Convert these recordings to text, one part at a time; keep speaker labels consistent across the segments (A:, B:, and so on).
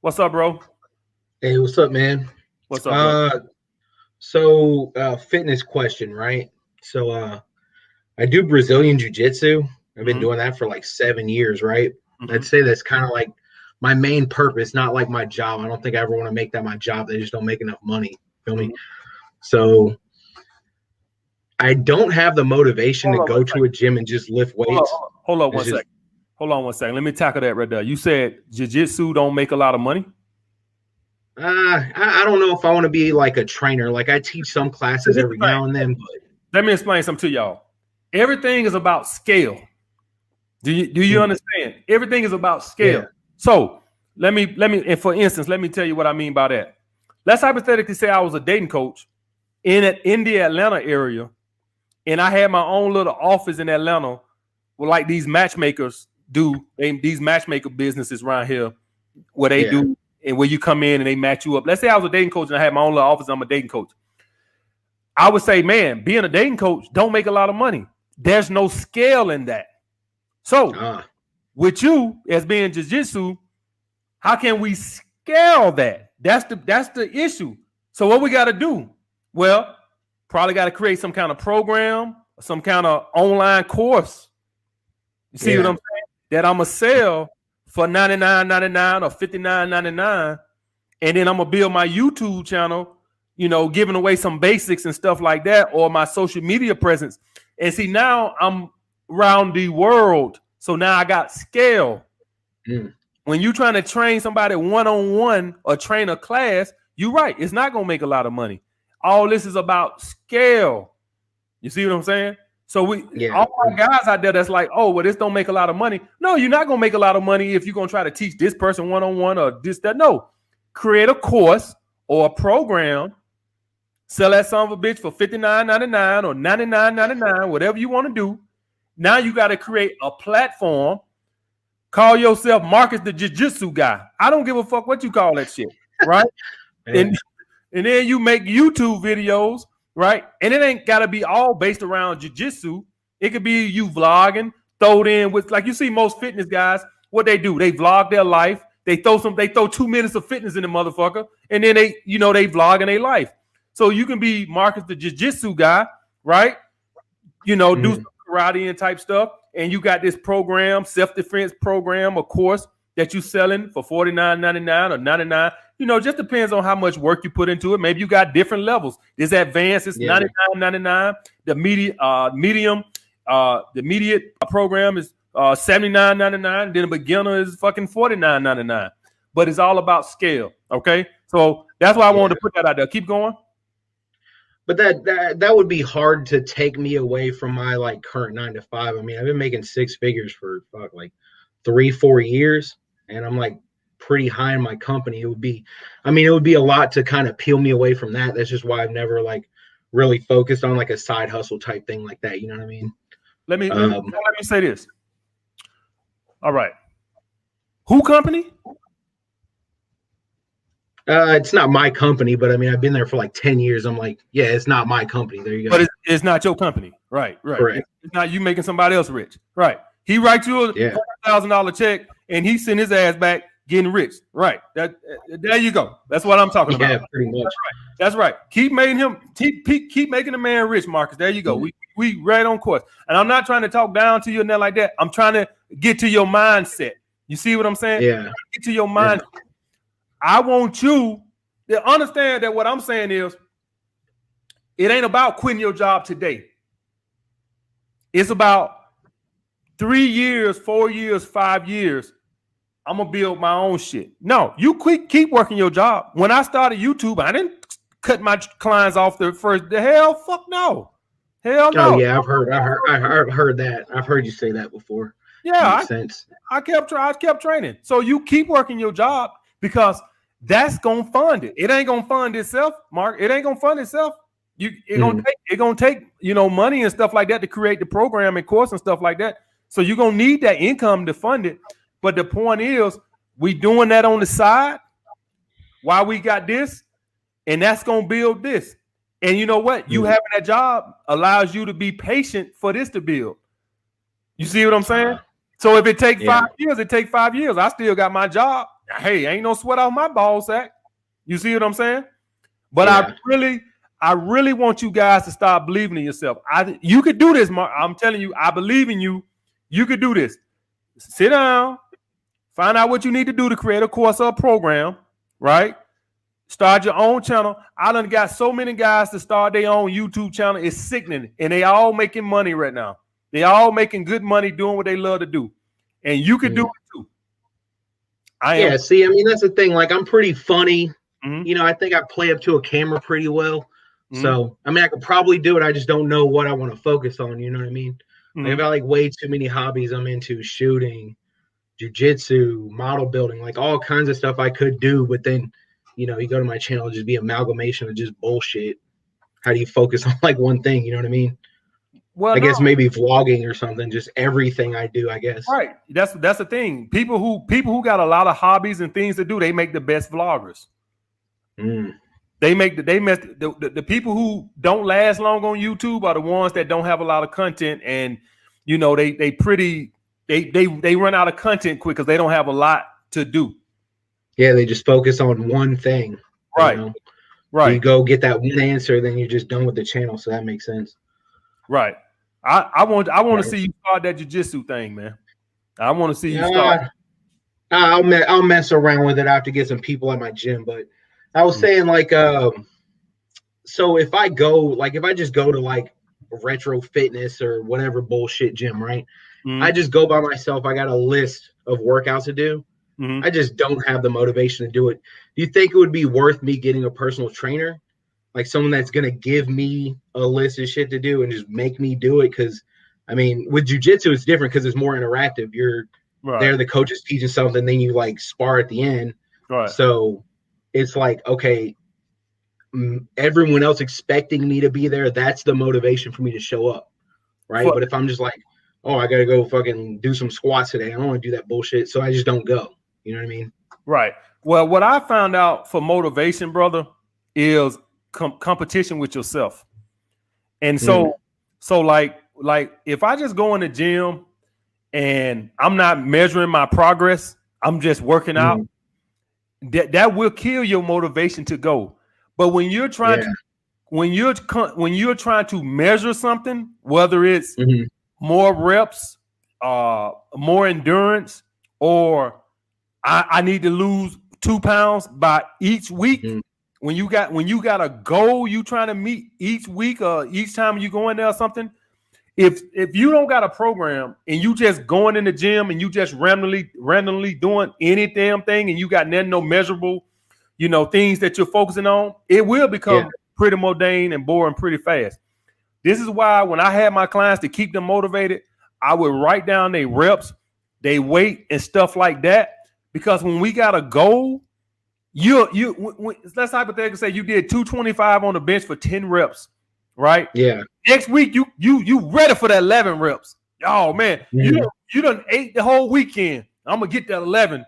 A: What's up, bro?
B: Hey, what's up, man?
A: What's up, bro?
B: Fitness question, right? I do Brazilian jiu-jitsu. I've been
A: hmm
B: doing that for like 7 years, right?
A: hmm
B: I'd say that's kind of like my main purpose, not like my job. I don't think I ever want to make that my job. They just don't make enough money. Feel me?
A: hmm
B: So I don't have the motivation to
A: Hold on one
B: go
A: second.
B: to a gym and just lift weights.
A: Hold on
B: It's
A: one
B: just
A: second. Hold on one second. Let me tackle that right there. You said jiu-jitsu don't make a lot of money.
B: I don't know if I want to be like a trainer. Like I teach some
A: This
B: classes
A: is the
B: every
A: thing.
B: now and then, but
A: Let me explain something to y'all. Everything is about scale. Do you understand? Everything is about
B: yeah,
A: scale. So and for instance, let me tell you what I mean by that. Let's hypothetically say I was a dating coach in the Atlanta area, and I had my own little office in Atlanta, like these matchmakers do. These matchmaker businesses around here, where they
B: yeah.
A: do and where you come in and they match you up. Let's say I was a dating coach and I had my own little office. And I'm a dating coach. I would say, man, being a dating coach don't make a lot of money. There's no scale in that. So with you as being jiu-jitsu, how can we scale that? That's the issue. So what we got to do? Well, probably got to create some kind of program, some kind of online course. You see what I'm saying? That I'm gonna sell for $99.99 or $59.99, and then I'm gonna build my YouTube channel, giving away some basics and stuff like that, or my social media presence. And see, now I'm around the world, so now I got scale. When you're trying to train somebody one-on-one or train a class, you're right. It's not gonna make a lot of money. All this is about scale. You see what I'm saying? So all our guys out there that's like, oh, well, this don't make a lot of money. No, you're not gonna make a lot of money if you're gonna try to teach this person one-on-one or this, that. No, create a course or a program, sell that son of a bitch for $59.99 or $99.99, whatever you want to do. Now you got to create a platform. Call yourself Marcus the Jiu-Jitsu guy. I don't give a fuck what you call that shit, right? and then you make YouTube videos. Right. And it ain't got to be all based around jiu-jitsu. It could be you vlogging, throw it in with, like you see most fitness guys, what they do. They vlog their life. They throw 2 minutes of fitness in the motherfucker. And then they vlog in their life. So you can be Marcus the jiu-jitsu guy, right? Do some karate and type stuff. And you got this program, self-defense program, of course, that you selling for $49.99 or $99. Just depends on how much work you put into it. Maybe you got different levels. This advanced is $99.99. The medium, the immediate program is $79.99. Then a beginner is fucking $49.99. But it's all about scale. Okay, so that's why I wanted to put that out there. Keep going.
B: But that would be hard to take me away from my like current 9 to 5. I mean, I've been making six figures for like 3-4 years, and I'm like pretty high in my company. It would be a lot to kind of peel me away from that. That's just why I've never like really focused on like a side hustle type thing like that. You know what I mean?
A: Let me say this. All right. Who company?
B: It's not my company, but I mean, I've been there for like 10 years. I'm like, yeah, it's not my company. There you go.
A: But it's not your company. Right.
B: Correct.
A: It's not you making somebody else rich. Right. He writes you a $1,000 check and he send his ass back getting rich. Right. There you go. That's what I'm talking about.
B: Yeah, pretty much.
A: That's right. Keep making the man rich, Marcus. There you go.
B: Mm-hmm.
A: We right on course. And I'm not trying to talk down to you and that like that. I'm trying to get to your mindset. You see what I'm saying?
B: Yeah.
A: Get to your mindset. Yeah. I want you to understand that what I'm saying is it ain't about quitting your job today. It's about 3 years, 4 years, 5 years. I'm going to build my own shit. No, you keep working your job. When I started YouTube, I didn't cut my clients off the first. The hell, fuck no. Hell no.
B: Oh yeah, I've heard that. I've heard you say that before.
A: Yeah, I kept training. So you keep working your job because that's gonna fund it. It ain't gonna fund itself, Mark. It ain't gonna fund itself. It gonna take money and stuff like that to create the program and course and stuff like that. So you're gonna need that income to fund it. But the point is, we doing that on the side while we got this, and that's gonna build this. And you know what? You having that job allows you to be patient for this to build. You see what I'm saying? So if it takes 5 years, it takes 5 years. I still got my job. hey, ain't no sweat off my ball sack. You see what I'm saying? But
B: Yeah.
A: I really want you guys to start believing in yourself. You could do this, Mark. I'm telling you, I believe in you. You could do this. Sit down, find out what you need to do to create a course or a program, right? Start your own channel. I done got so many guys to start their own YouTube channel. It's sickening. And they all making money right now. They all making good money doing what they love to do. And you could do it too.
B: See, I mean, that's the thing. Like, I'm pretty funny. You know, I think I play up to a camera pretty well. So, I mean, I could probably do it. I just don't know what I want to focus on. You know what I mean? Like, I've got like way too many hobbies I'm into: shooting, jiu-jitsu, model building, like all kinds of stuff I could do. But then, you know, you go to my channel, just be amalgamation of just bullshit. How do you focus on like one thing? You know what I mean? Well, I guess maybe vlogging or something. Just everything I do, I guess.
A: Right. That's the thing. People who got a lot of hobbies and things to do, they make the best vloggers. The people who don't last long on YouTube are the ones that don't have a lot of content, and you know they run out of content quick because they don't have a lot to do.
B: Yeah, they just focus on one thing.
A: Right.
B: You know?
A: Right.
B: You go get that one answer, then you're just done with the channel. So that makes sense.
A: Right. I want to see you start that jiu-jitsu thing, man. I want to see you start.
B: I'll mess around with it. I have to get some people at my gym, but I was saying like, so if I just go to like retro fitness or whatever bullshit gym, right? I just go by myself. I got a list of workouts to do. I just don't have the motivation to do it. Do you think it would be worth me getting a personal trainer? Like someone that's going to give me a list of shit to do and just make me do it? Because, I mean, with jiu-jitsu, it's different because it's more interactive. You're there, the coach is teaching something, then you like spar at the end.
A: Right.
B: So it's like, okay, everyone else expecting me to be there, that's the motivation for me to show up, right? But if I'm just like, oh, I got to go fucking do some squats today, I don't want to do that bullshit, so I just don't go. You know what I mean?
A: Right. Well, what I found out for motivation, brother, is competition with yourself. And so like if I just go in the gym and I'm not measuring my progress, I'm just working out, that will kill your motivation to go. But when you're trying to measure something, whether it's more reps, more endurance, or I need to lose 2 pounds by each week. When you got a goal you trying to meet each week or each time you go in there or something, if you don't got a program and you just going in the gym and you just randomly doing any damn thing and you got no measurable, you know, things that you're focusing on, it will become pretty mundane and boring pretty fast. This is why when I had my clients, to keep them motivated, I would write down their reps, their weight, and stuff like that. Because when we got a goal, let's hypothetically say you did 225 on the bench for 10 reps, right?
B: Yeah.
A: Next week you ready for that 11 reps. Oh man, you done ate the whole weekend. I'm gonna get that 11.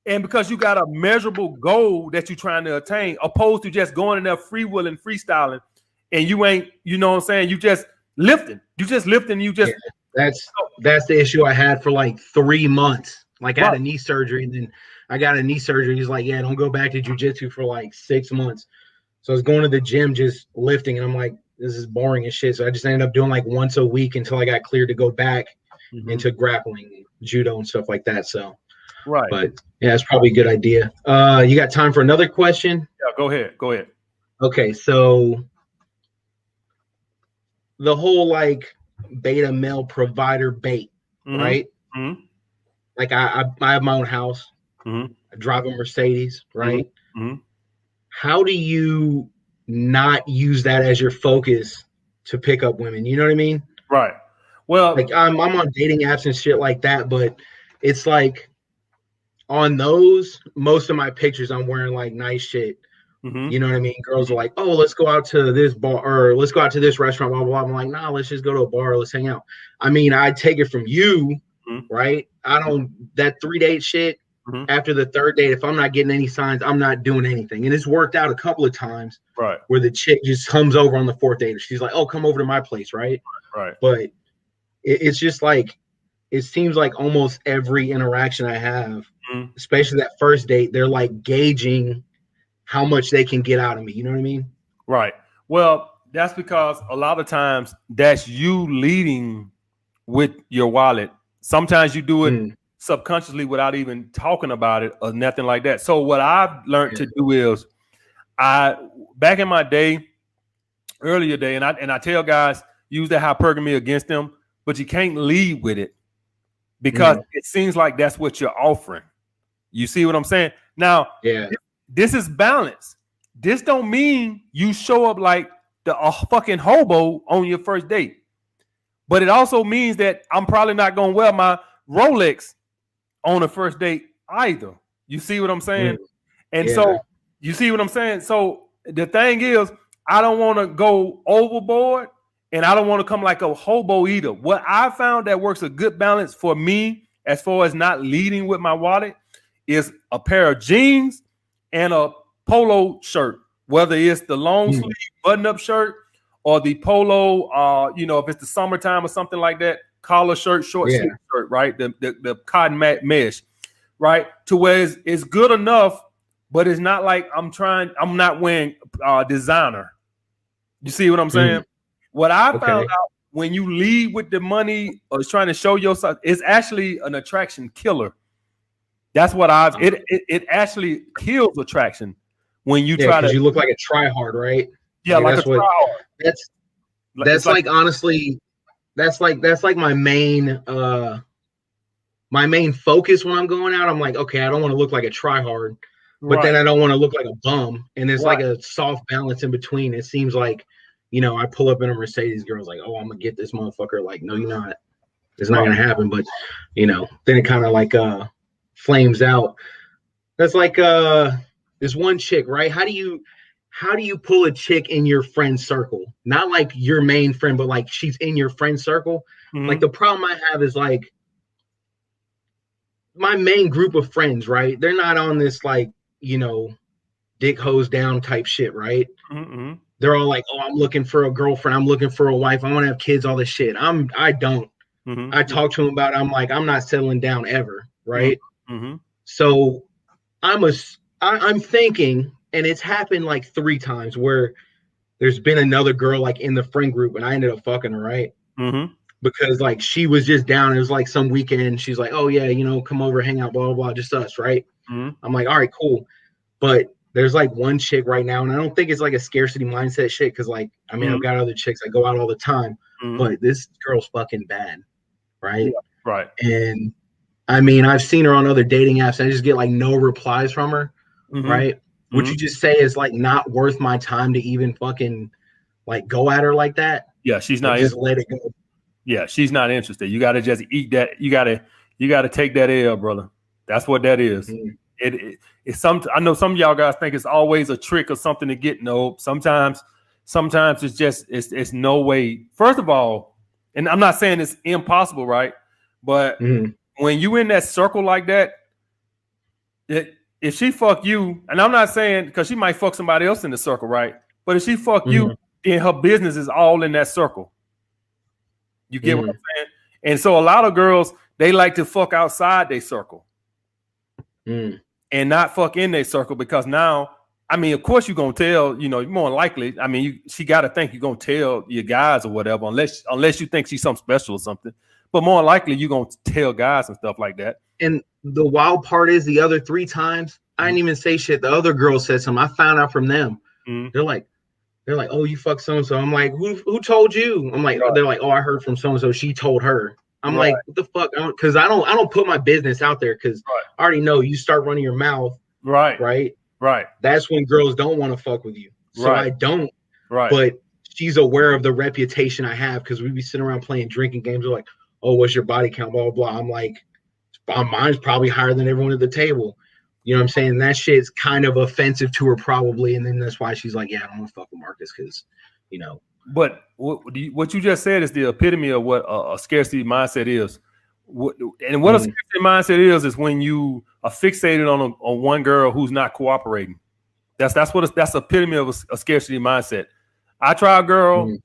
A: And because you got a measurable goal that you're trying to attain, opposed to just going in there freewheeling, freestyling, and you ain't, you know what I'm saying, you just lifting. That's
B: the issue I had for like 3 months. Like I had a knee surgery, and then I got a knee surgery. He's like, yeah, don't go back to jiu-jitsu for like 6 months. So I was going to the gym just lifting, and I'm like, this is boring as shit. So I just ended up doing like once a week until I got cleared to go back into grappling, judo, and stuff like that. So, but yeah, it's probably a good idea. You got time for another question?
A: Yeah, go ahead.
B: Okay, so the whole like beta male provider bait, right? Like I have my own house. I drive a Mercedes, right? How do you not use that as your focus to pick up women? You know what I mean?
A: Right. Well,
B: like I'm on dating apps and shit like that, but it's like on those, most of my pictures I'm wearing like nice shit. You know what I mean? Girls are like, oh, let's go out to this bar or let's go out to this restaurant, blah, blah, blah. I'm like, nah, let's just go to a bar. Let's hang out. I mean, I take it from you, right? I don't, that 3-date shit, after the 3rd date, if I'm not getting any signs, I'm not doing anything. And it's worked out a couple of times where the chick just comes over on the 4th date. She's like, oh, come over to my place, right? But it's just like, it seems like almost every interaction I have, especially that first date, they're like gauging how much they can get out of me. You know what I mean?
A: Right. Well, that's because a lot of times that's you leading with your wallet. Sometimes you do it subconsciously without even talking about it or nothing like that. So what I've learned to do is back in my day, earlier day, and I tell guys, use that hypergamy against them, but you can't lead with it because it seems like that's what you're offering. You see what I'm saying? Now, this is balance. This don't mean you show up like a fucking hobo on your first date. But it also means that I'm probably not going to wear my Rolex on the first date either. You see what I'm saying? And so, you see what I'm saying? So the thing is, I don't want to go overboard and I don't want to come like a hobo either. What I found that works a good balance for me as far as not leading with my wallet is a pair of jeans and a polo shirt, whether it's the long sleeve button-up shirt or the polo, if it's the summertime or something like that, collar shirt, short sleeve shirt, right? The cotton mesh, right? To where it's good enough, but it's not like I'm not wearing designer. You see what I'm saying? What I found out when you lead with the money or trying to show yourself, it's actually an attraction killer. That's what it actually kills attraction when you try to.
B: You look like a try hard, right?
A: Yeah, like a try hard.
B: That's like honestly, that's like my main focus when I'm going out. I'm like, okay, I don't want to look like a try hard, but then I don't want to look like a bum. And there's like a soft balance in between. It seems like, I pull up in a Mercedes, girl's like, oh, I'm gonna get this motherfucker. Like, no, you're not. It's not gonna happen. But then it kind of like flames out. That's like this one chick, right? How do you pull a chick in your friend circle? Not like your main friend, but like she's in your friend circle. Like the problem I have is like my main group of friends, right? They're not on this like, dick hose down type shit, right? They're all like, oh, I'm looking for a girlfriend. I'm looking for a wife. I want to have kids, all this shit. I don't. I talk to them about it. I'm like, I'm not settling down ever, right? So I'm thinking, and it's happened like 3 times where there's been another girl like in the friend group and I ended up fucking her, right? Because like she was just down. It was like some weekend. She's like, oh yeah, come over, hang out, blah, blah, blah, just us, right? I'm like, all right, cool. But there's like one chick right now, and I don't think it's like a scarcity mindset shit because like, I mean, I've got other chicks that go out all the time, but this girl's fucking bad, right?
A: Yeah, right.
B: And I mean, I've seen her on other dating apps and I just get like no replies from her, right? Would you just say is like not worth my time to even fucking like go at her like that?
A: Yeah, she's not.
B: Just let it go.
A: Yeah, she's not interested. You got to just eat that. You got to take that L, brother. That's what that is. It's I know some of y'all guys think it's always a trick or something to get. No, sometimes it's just it's no way. First of all, and I'm not saying it's impossible, right? But when you in that circle like that, if she fuck you, and I'm not saying because she might fuck somebody else in the circle, right? But if she fuck you, then her business is all in that circle. You get what I'm saying? And so a lot of girls, they like to fuck outside their circle and not fuck in their circle because now, I mean, of course you're going to tell, more likely, I mean, she got to think you're going to tell your guys or whatever, unless you think she's something special or something. But more likely you're going to tell guys and stuff like that.
B: And the wild part is the other 3 times, I didn't even say shit. The other girl said something. I found out from them. They're like, oh, you fuck so-and-so. I'm like, who told you? I'm like, they're like, oh, I heard from so-and-so. She told her. I'm like, what the fuck? Because I don't put my business out there because I already know you start running your mouth. Right. That's when girls don't want to fuck with you. So I don't. But she's aware of the reputation I have because we be sitting around playing drinking games. We're like, oh, what's your body count? Blah, blah, blah. I'm like, mine's probably higher than everyone at the table. You know what I'm saying? That shit's kind of offensive to her probably. And then that's why she's like, yeah, I don't want to fuck with Marcus because,
A: But what you just said is the epitome of what a scarcity mindset is. A scarcity mindset is when you are fixated on one girl who's not cooperating. That's the epitome of a scarcity mindset. I try a girl,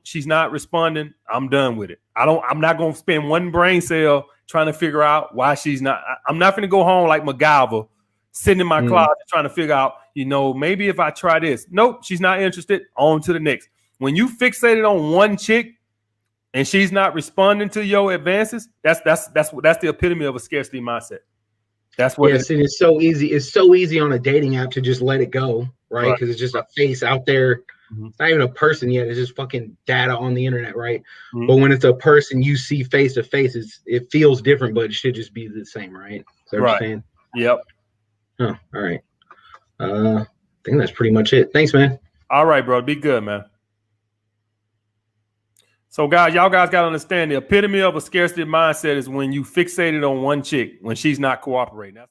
A: she's not responding. I'm done with it. I'm not going to spend one brain cell trying to figure out why she's not. I'm not going to go home like MacGyver, sitting in my closet trying to figure out, maybe if I try this. Nope, she's not interested. On to the next. When you fixated on one chick and she's not responding to your advances, that's the epitome of a scarcity mindset. That's what.
B: Yes, and it's so easy. It's so easy on a dating app to just let it go, right? Because it's just a face out there. It's not even a person yet. It's just fucking data on the internet, right? But when it's a person you see face to face, it feels different, but it should just be the same, right? Is that what you're saying?
A: Yep.
B: Oh, all right. I think that's pretty much it. Thanks, man.
A: All right, bro. Be good, man. So, guys, y'all guys got to understand the epitome of a scarcity mindset is when you fixated on one chick when she's not cooperating.